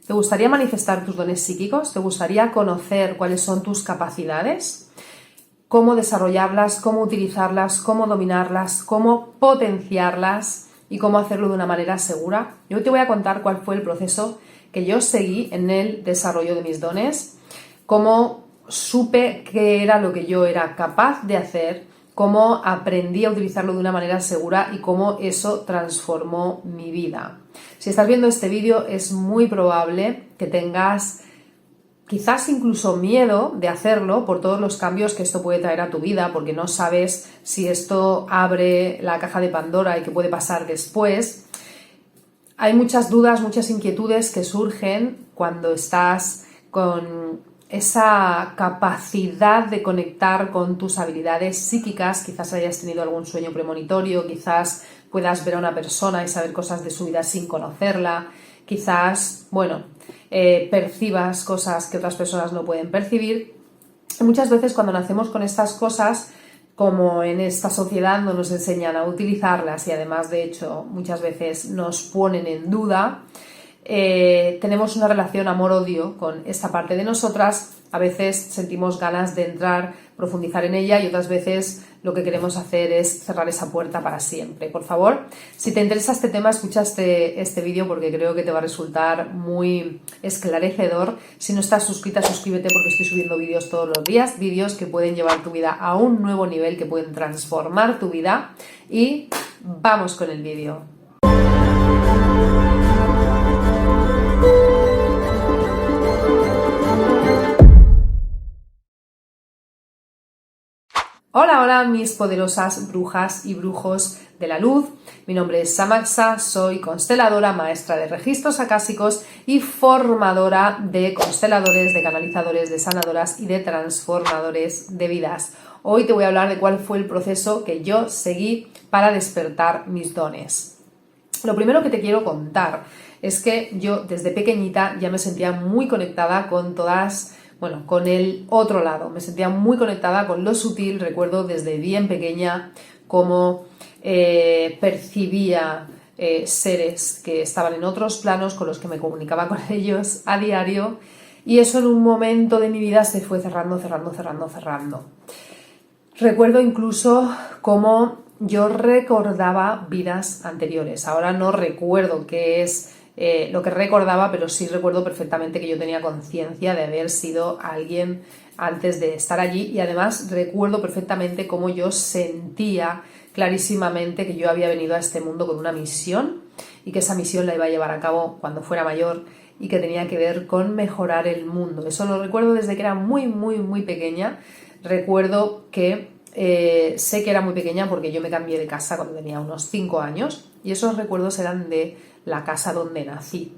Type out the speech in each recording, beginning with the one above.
¿Te gustaría manifestar tus dones psíquicos? ¿Te gustaría conocer cuáles son tus capacidades? ¿Cómo desarrollarlas? ¿Cómo utilizarlas? ¿Cómo dominarlas? ¿Cómo potenciarlas? ¿Y cómo hacerlo de una manera segura? Yo te voy a contar cuál fue el proceso que yo seguí en el desarrollo de mis dones, cómo supe qué era lo que yo era capaz de hacer, cómo aprendí a utilizarlo de una manera segura y cómo eso transformó mi vida. Si estás viendo este vídeo, es muy probable que tengas quizás incluso miedo de hacerlo por todos los cambios que esto puede traer a tu vida, porque no sabes si esto abre la caja de Pandora y qué puede pasar después. Hay muchas dudas, muchas inquietudes que surgen cuando estás con esa capacidad de conectar con tus habilidades psíquicas. Quizás hayas tenido algún sueño premonitorio, quizás puedas ver a una persona y saber cosas de su vida sin conocerla, quizás, percibas cosas que otras personas no pueden percibir. Y muchas veces cuando nacemos con estas cosas, como en esta sociedad no nos enseñan a utilizarlas y además, de hecho, muchas veces nos ponen en duda, tenemos una relación amor-odio con esta parte de nosotras. A veces sentimos ganas de entrar, profundizar en ella y otras veces lo que queremos hacer es cerrar esa puerta para siempre. Por favor, si te interesa este tema, escucha este vídeo porque creo que te va a resultar muy esclarecedor. Si no estás suscrita, suscríbete porque estoy subiendo vídeos todos los días, vídeos que pueden llevar tu vida a un nuevo nivel, que pueden transformar tu vida. Y vamos con el vídeo. Hola, hola mis poderosas brujas y brujos de la luz. Mi nombre es Samaxa, soy consteladora, maestra de registros acásicos y formadora de consteladores, de canalizadores, de sanadoras y de transformadores de vidas. Hoy te voy a hablar de cuál fue el proceso que yo seguí para despertar mis dones. Lo primero que te quiero contar es que yo desde pequeñita ya me sentía muy conectada con con el otro lado. Me sentía muy conectada con lo sutil. Recuerdo desde bien pequeña cómo percibía seres que estaban en otros planos con los que me comunicaba con ellos a diario, y eso en un momento de mi vida se fue cerrando. Recuerdo incluso cómo yo recordaba vidas anteriores. Ahora no recuerdo qué es lo que recordaba, pero sí recuerdo perfectamente que yo tenía conciencia de haber sido alguien antes de estar allí, y además recuerdo perfectamente cómo yo sentía clarísimamente que yo había venido a este mundo con una misión y que esa misión la iba a llevar a cabo cuando fuera mayor y que tenía que ver con mejorar el mundo. Eso lo recuerdo desde que era muy pequeña. Recuerdo que sé que era muy pequeña porque yo me cambié de casa cuando tenía unos 5 años y esos recuerdos eran de la casa donde nací.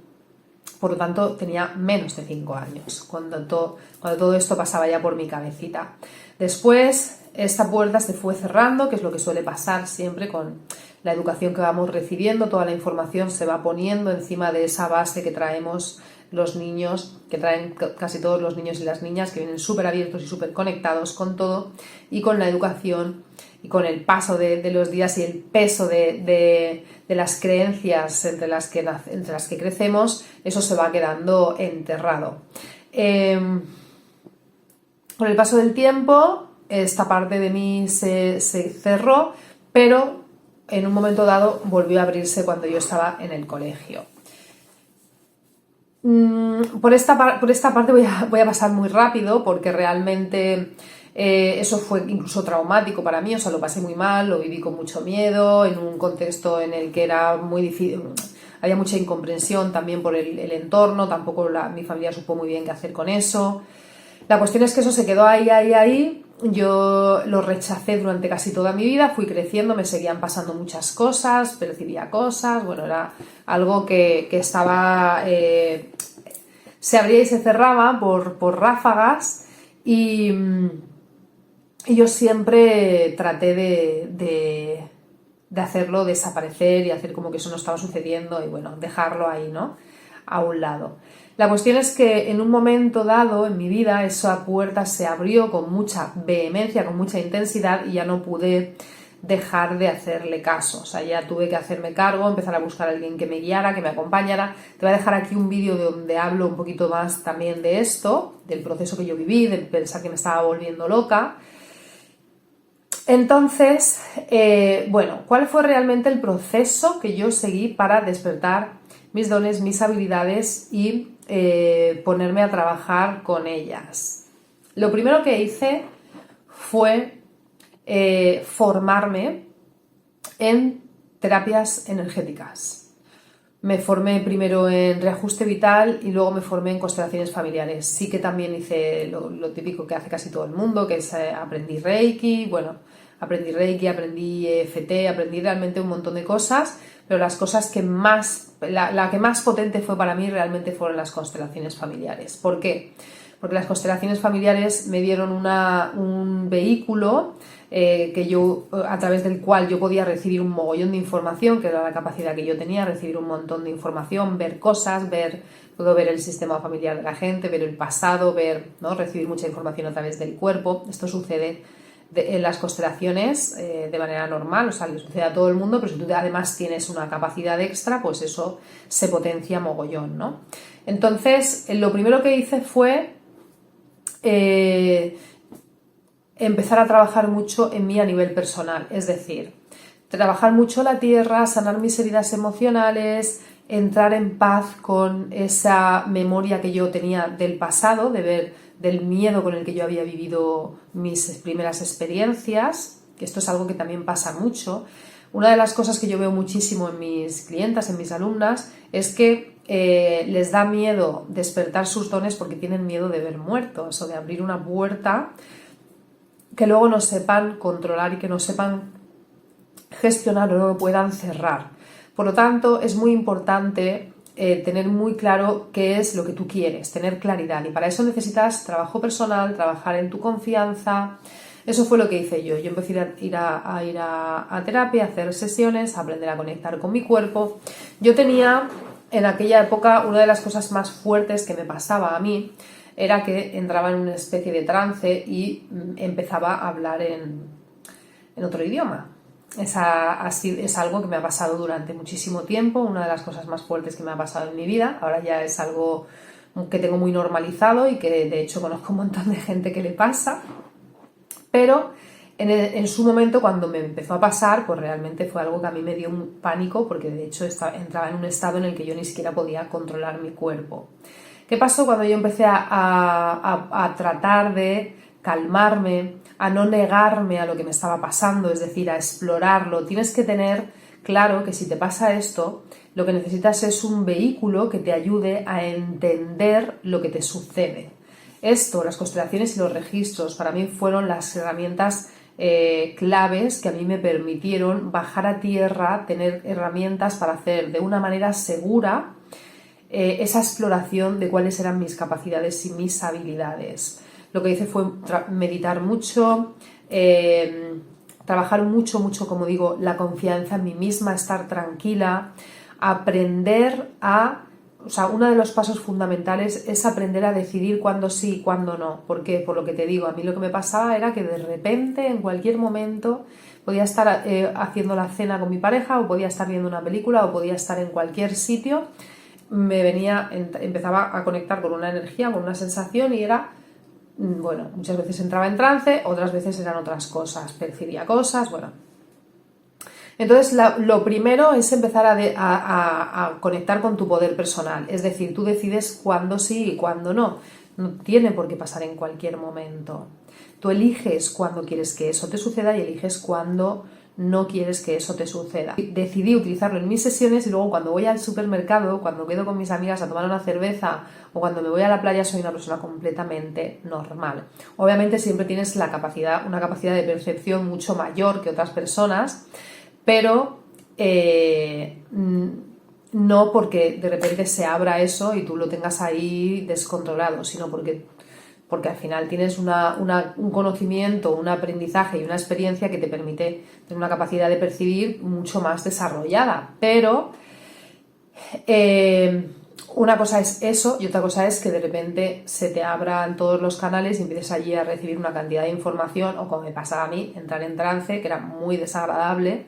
Por lo tanto, tenía menos de 5 años cuando todo esto pasaba ya por mi cabecita. Después, esta puerta se fue cerrando, que es lo que suele pasar siempre con la educación que vamos recibiendo. Toda la información se va poniendo encima de esa base que traemos los niños, que traen casi todos los niños y las niñas, que vienen súper abiertos y súper conectados con todo, y con la educación y con el paso de los días y el peso de las creencias entre las que crecemos, eso se va quedando enterrado. Con el paso del tiempo, esta parte de mí se cerró, pero en un momento dado volvió a abrirse cuando yo estaba en el colegio. Por esta parte voy a pasar muy rápido porque realmente eso fue incluso traumático para mí. O sea, lo pasé muy mal, lo viví con mucho miedo, en un contexto en el que era muy difícil, había mucha incomprensión también por el entorno, tampoco mi familia supo muy bien qué hacer con eso. La cuestión es que eso se quedó ahí. Yo lo rechacé durante casi toda mi vida, fui creciendo, me seguían pasando muchas cosas, percibía cosas, era algo que estaba, se abría y se cerraba por ráfagas, y yo siempre traté de hacerlo desaparecer y hacer como que eso no estaba sucediendo y dejarlo ahí, ¿no?, a un lado. La cuestión es que en un momento dado en mi vida esa puerta se abrió con mucha vehemencia, con mucha intensidad, y ya no pude dejar de hacerle caso. O sea, ya tuve que hacerme cargo, empezar a buscar a alguien que me guiara, que me acompañara. Te voy a dejar aquí un vídeo donde hablo un poquito más también de esto, del proceso que yo viví, de pensar que me estaba volviendo loca. Entonces, bueno, ¿cuál fue realmente el proceso que yo seguí para despertar mis dones, mis habilidades y ponerme a trabajar con ellas? Lo primero que hice fue formarme en terapias energéticas. Me formé primero en reajuste vital y luego me formé en constelaciones familiares. Sí que también hice lo típico que hace casi todo el mundo, que es aprendí Reiki, aprendí EFT, aprendí realmente un montón de cosas, pero las cosas que la que más potente fue para mí realmente fueron las constelaciones familiares. ¿Por qué? Porque las constelaciones familiares me dieron un vehículo a través del cual yo podía recibir un mogollón de información, que era la capacidad que yo tenía, recibir un montón de información, ver cosas, puedo ver el sistema familiar de la gente, ver el pasado, ¿no? Recibir mucha información a través del cuerpo. Esto sucede en las constelaciones de manera normal, o sea, le sucede a todo el mundo, pero si tú además tienes una capacidad extra, pues eso se potencia mogollón, ¿no? Entonces, lo primero que hice fue empezar a trabajar mucho en mí a nivel personal, es decir, trabajar mucho la tierra, sanar mis heridas emocionales, entrar en paz con esa memoria que yo tenía del pasado, del miedo con el que yo había vivido mis primeras experiencias, que esto es algo que también pasa mucho. Una de las cosas que yo veo muchísimo en mis clientas, en mis alumnas, es que les da miedo despertar sus dones porque tienen miedo de ver muertos o de abrir una puerta que luego no sepan controlar y que no sepan gestionar o no lo puedan cerrar. Por lo tanto, es muy importante tener muy claro qué es lo que tú quieres, tener claridad, y para eso necesitas trabajo personal, trabajar en tu confianza. Eso fue lo que hice yo. Yo empecé a ir a terapia, a hacer sesiones, a aprender a conectar con mi cuerpo. Yo tenía en aquella época una de las cosas más fuertes que me pasaba a mí era que entraba en una especie de trance y empezaba a hablar en otro idioma. Es algo que me ha pasado durante muchísimo tiempo, una de las cosas más fuertes que me ha pasado en mi vida. Ahora ya es algo que tengo muy normalizado y que de hecho conozco un montón de gente que le pasa, pero en su momento, cuando me empezó a pasar, pues realmente fue algo que a mí me dio un pánico, porque de hecho entraba en un estado en el que yo ni siquiera podía controlar mi cuerpo. ¿Qué pasó cuando yo empecé a tratar de calmarme, a no negarme a lo que me estaba pasando, es decir, a explorarlo? Tienes que tener claro que si te pasa esto, lo que necesitas es un vehículo que te ayude a entender lo que te sucede. Esto, las constelaciones y los registros, para mí fueron las herramientas claves que a mí me permitieron bajar a tierra, tener herramientas para hacer de una manera segura esa exploración de cuáles eran mis capacidades y mis habilidades. Lo que hice fue meditar mucho, trabajar mucho, como digo, la confianza en mí misma, estar tranquila, aprender o sea, uno de los pasos fundamentales es aprender a decidir cuándo sí y cuándo no. ¿Por qué? Por lo que te digo, a mí lo que me pasaba era que de repente, en cualquier momento, podía estar haciendo la cena con mi pareja, o podía estar viendo una película, o podía estar en cualquier sitio, empezaba a conectar con una energía, con una sensación, y era, bueno, muchas veces entraba en trance, otras veces eran otras cosas, percibía cosas, bueno. Entonces, lo primero es empezar a conectar con tu poder personal, es decir, tú decides cuándo sí y cuándo no. No tiene por qué pasar en cualquier momento. Tú eliges cuándo quieres que eso te suceda y eliges cuándo no quieres que eso te suceda. Decidí utilizarlo en mis sesiones, y luego cuando voy al supermercado, cuando quedo con mis amigas a tomar una cerveza, o cuando me voy a la playa, soy una persona completamente normal. Obviamente siempre tienes una capacidad de percepción mucho mayor que otras personas, pero no porque de repente se abra eso y tú lo tengas ahí descontrolado, sino porque al final tienes un conocimiento, un aprendizaje y una experiencia que te permite tener una capacidad de percibir mucho más desarrollada. Pero Una cosa es eso y otra cosa es que de repente se te abran todos los canales y empieces allí a recibir una cantidad de información, o como me pasaba a mí, entrar en trance, que era muy desagradable.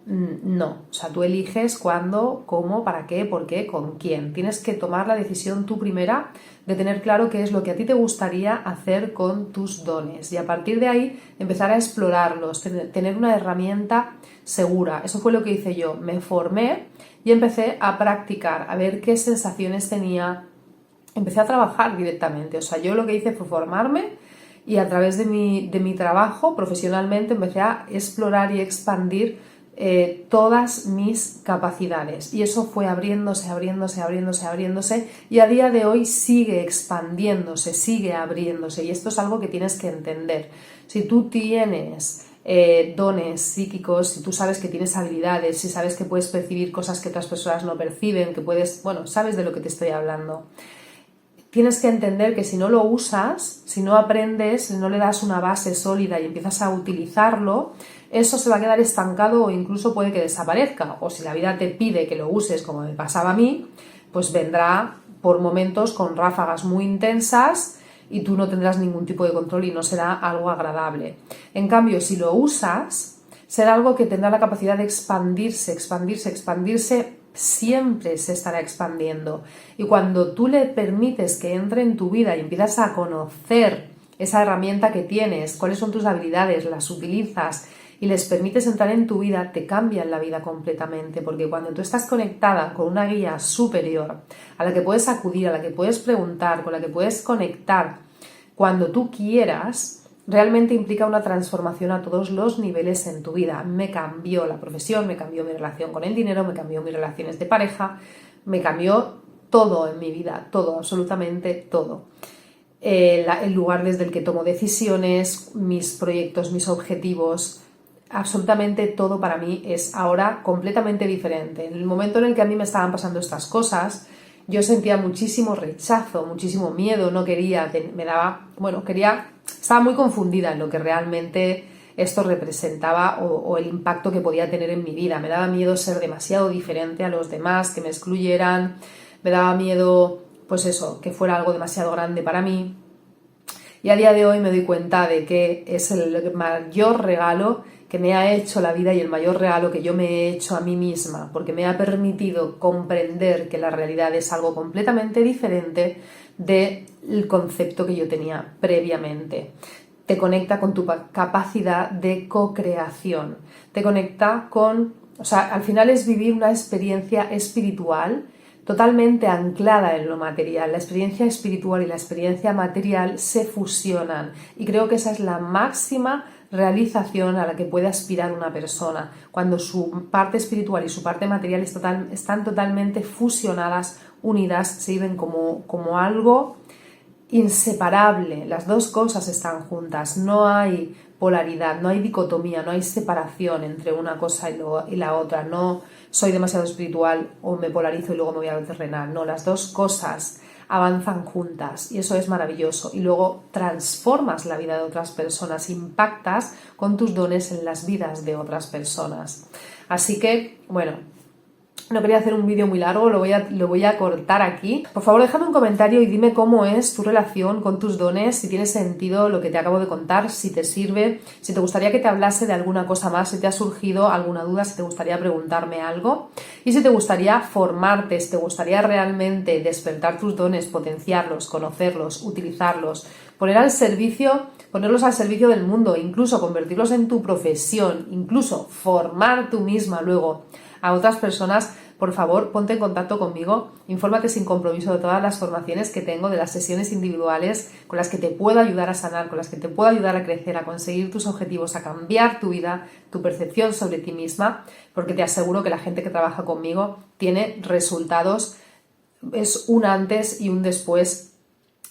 No, o sea, tú eliges cuándo, cómo, para qué, por qué, con quién. Tienes que tomar la decisión tú primera de tener claro qué es lo que a ti te gustaría hacer con tus dones y a partir de ahí empezar a explorarlos, tener una herramienta segura. Eso fue lo que hice yo, me formé y empecé a practicar, a ver qué sensaciones tenía, empecé a trabajar directamente. O sea, yo lo que hice fue formarme y a través de mi trabajo profesionalmente empecé a explorar y expandir todas mis capacidades y eso fue abriéndose y a día de hoy sigue expandiéndose, sigue abriéndose y esto es algo que tienes que entender. Si tú tienes dones psíquicos, si tú sabes que tienes habilidades, si sabes que puedes percibir cosas que otras personas no perciben, que puedes, bueno, sabes de lo que te estoy hablando. Tienes que entender que si no lo usas, si no aprendes, si no le das una base sólida y empiezas a utilizarlo, eso se va a quedar estancado o incluso puede que desaparezca. O si la vida te pide que lo uses como me pasaba a mí, pues vendrá por momentos con ráfagas muy intensas y tú no tendrás ningún tipo de control y no será algo agradable. En cambio, si lo usas, será algo que tendrá la capacidad de expandirse, siempre se estará expandiendo y cuando tú le permites que entre en tu vida y empiezas a conocer esa herramienta que tienes, cuáles son tus habilidades, las utilizas y les permites entrar en tu vida, te cambian la vida completamente, porque cuando tú estás conectada con una guía superior a la que puedes acudir, a la que puedes preguntar, con la que puedes conectar cuando tú quieras, realmente implica una transformación a todos los niveles en tu vida. Me cambió la profesión, me cambió mi relación con el dinero, me cambió mis relaciones de pareja, me cambió todo en mi vida, todo, absolutamente todo. El lugar desde el que tomo decisiones, mis proyectos, mis objetivos, absolutamente todo para mí es ahora completamente diferente. En el momento en el que a mí me estaban pasando estas cosas, yo sentía muchísimo rechazo, muchísimo miedo, no quería, estaba muy confundida en lo que realmente esto representaba o el impacto que podía tener en mi vida. Me daba miedo ser demasiado diferente a los demás, que me excluyeran, me daba miedo, pues eso, que fuera algo demasiado grande para mí. Y a día de hoy me doy cuenta de que es el mayor regalo que me ha hecho la vida y el mayor regalo que yo me he hecho a mí misma, porque me ha permitido comprender que la realidad es algo completamente diferente del concepto que yo tenía previamente. Te conecta con tu capacidad de co-creación, te conecta con, o sea, al final es vivir una experiencia espiritual totalmente anclada en lo material. La experiencia espiritual y la experiencia material se fusionan y creo que esa es la máxima realización a la que puede aspirar una persona, cuando su parte espiritual y su parte material están totalmente fusionadas, unidas, se viven como algo inseparable. Las dos cosas están juntas, no hay polaridad, no hay dicotomía, no hay separación entre una cosa y la otra. No soy demasiado espiritual o me polarizo y luego me voy a lo terrenal. No, las dos cosas avanzan juntas y eso es maravilloso. Y luego transformas la vida de otras personas, impactas con tus dones en las vidas de otras personas. Así que, bueno, no quería hacer un vídeo muy largo, lo voy a cortar aquí. Por favor, déjame un comentario y dime cómo es tu relación con tus dones, si tiene sentido lo que te acabo de contar, si te sirve, si te gustaría que te hablase de alguna cosa más, si te ha surgido alguna duda, si te gustaría preguntarme algo y si te gustaría formarte, si te gustaría realmente despertar tus dones, potenciarlos, conocerlos, utilizarlos, ponerlos al servicio del mundo, incluso convertirlos en tu profesión, incluso formar tú misma luego a otras personas, por favor, ponte en contacto conmigo, infórmate sin compromiso de todas las formaciones que tengo, de las sesiones individuales con las que te puedo ayudar a sanar, con las que te puedo ayudar a crecer, a conseguir tus objetivos, a cambiar tu vida, tu percepción sobre ti misma, porque te aseguro que la gente que trabaja conmigo tiene resultados, es un antes y un después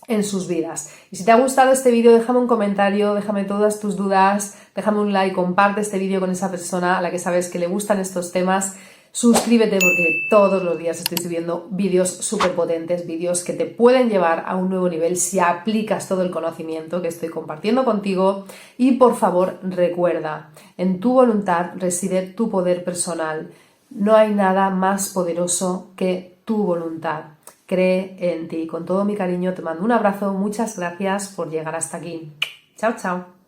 en sus vidas. Y si te ha gustado este vídeo, déjame un comentario, déjame todas tus dudas, déjame un like, comparte este vídeo con esa persona a la que sabes que le gustan estos temas, suscríbete porque todos los días estoy subiendo vídeos súper potentes, vídeos que te pueden llevar a un nuevo nivel si aplicas todo el conocimiento que estoy compartiendo contigo y por favor recuerda, en tu voluntad reside tu poder personal, no hay nada más poderoso que tu voluntad. cree en ti. Con todo mi cariño te mando un abrazo, muchas gracias por llegar hasta aquí. Chao, chao.